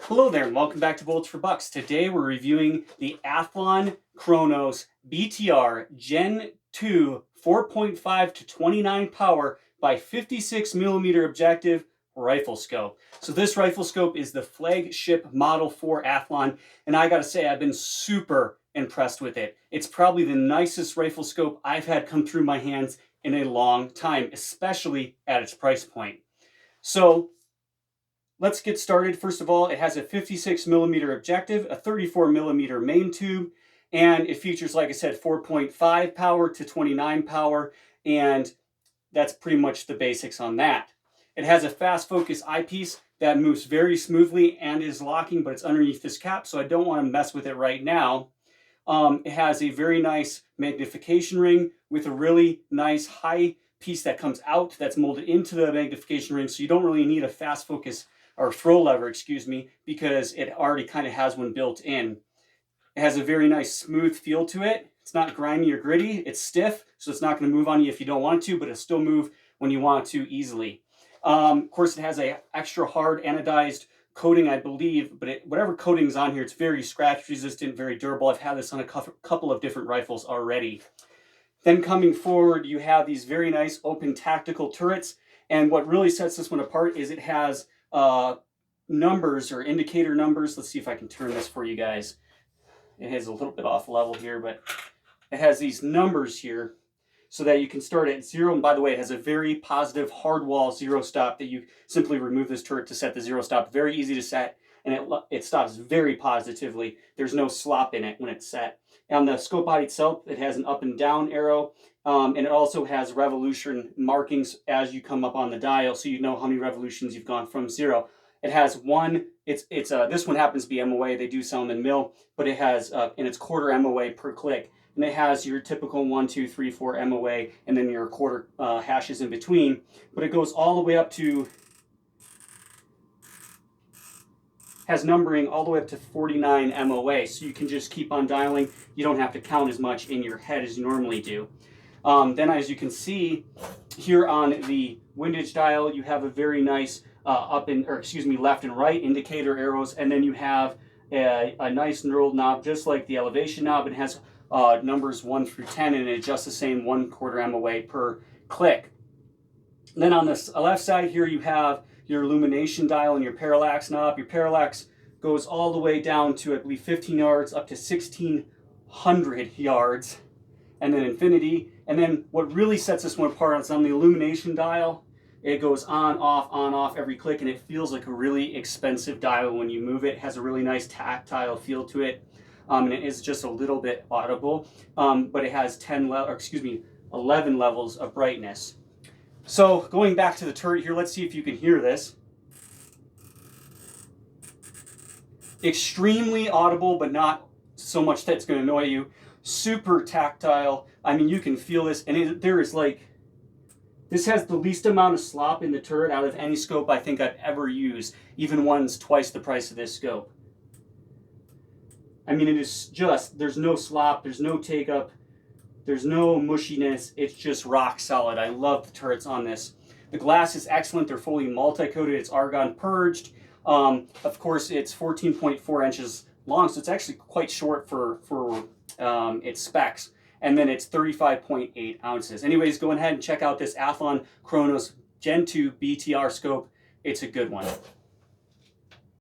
Hello there and welcome back to Bullets for Bucks. Today we're reviewing the Athlon Cronus BTR Gen 2 4.5 to 29 power by 56 millimeter objective rifle scope. So this rifle scope is the flagship model for Athlon, and I gotta say I've been super impressed with it. It's probably the nicest rifle scope I've had come through my hands in a long time, especially at its price point. So let's get started. First of all, it has a 56 millimeter objective, a 34 millimeter main tube, and it features, like I said, 4.5 power to 29 power, and that's pretty much the basics on that. It has a fast focus eyepiece that moves very smoothly and is locking, but it's underneath this cap, so I don't want to mess with it right now. It has a very nice magnification ring with a really nice high piece that comes out that's molded into the magnification ring, so you don't really need a fast focus or throw lever, excuse me, because it already kind of has one built in. It has a very nice smooth feel to it. It's not grimy or gritty. It's stiff, so it's not going to move on you if you don't want it to, but it'll still move when you want it to easily. Of course, it has a extra hard anodized coating, I believe, but whatever coating is on here, it's very scratch resistant, very durable. I've had this on a couple of different rifles already. Then coming forward, you have these very nice open tactical turrets, and what really sets this one apart is it has numbers or indicator numbers. Let's see if I can turn this for you guys. It is a little bit off level here, but it has these numbers here so that you can start at 0. And by the way, it has a very positive hard wall 0 stop that you simply remove this turret to set the 0 stop. Very easy to set, and it stops very positively. There's no slop in it when it's set. On the scope body itself, it has an up and down arrow, and it also has revolution markings as you come up on the dial, so you know how many revolutions you've gone from 0. It has one. This one happens to be MOA. They do sell them in mil, but it has and it's quarter MOA per click, and it has your typical 1, 2, 3, 4 MOA, and then your quarter hashes in between. But it goes all the way up to, has numbering all the way up to 49 MOA, so you can just keep on dialing. You don't have to count as much in your head as you normally do. Then, as you can see here on the Windage dial, you have a very nice left and right indicator arrows, and then you have a nice knurled knob, just like the elevation knob. It has numbers 1 through 10, and it adjusts the same 1/4 MOA per click. And then on the left side here, you have your Illumination Dial and your Parallax knob. Your Parallax goes all the way down to, I believe, 15 yards up to 1,600 yards, and then infinity. And then what really sets this one apart is on the Illumination Dial, it goes on, off every click, and it feels like a really expensive dial when you move it. It has a really nice tactile feel to it, and it is just a little bit audible, but it has 11 levels of brightness. So going back to the turret here, let's see if you can hear this. Extremely audible, but not so much that it's going to annoy you. Super tactile. I mean, you can feel this, and this has the least amount of slop in the turret out of any scope I think I've ever used, even one's twice the price of this scope. I mean, it is just, there's no slop, there's no take up, there's no mushiness, it's just rock solid. I love the turrets on this. The glass is excellent, they're fully multi-coated, it's argon purged. Of course, it's 14.4 inches long, so it's actually quite short for its specs. And then it's 35.8 ounces. Anyways, go ahead and check out this Athlon Cronus Gen 2 BTR scope. It's a good one.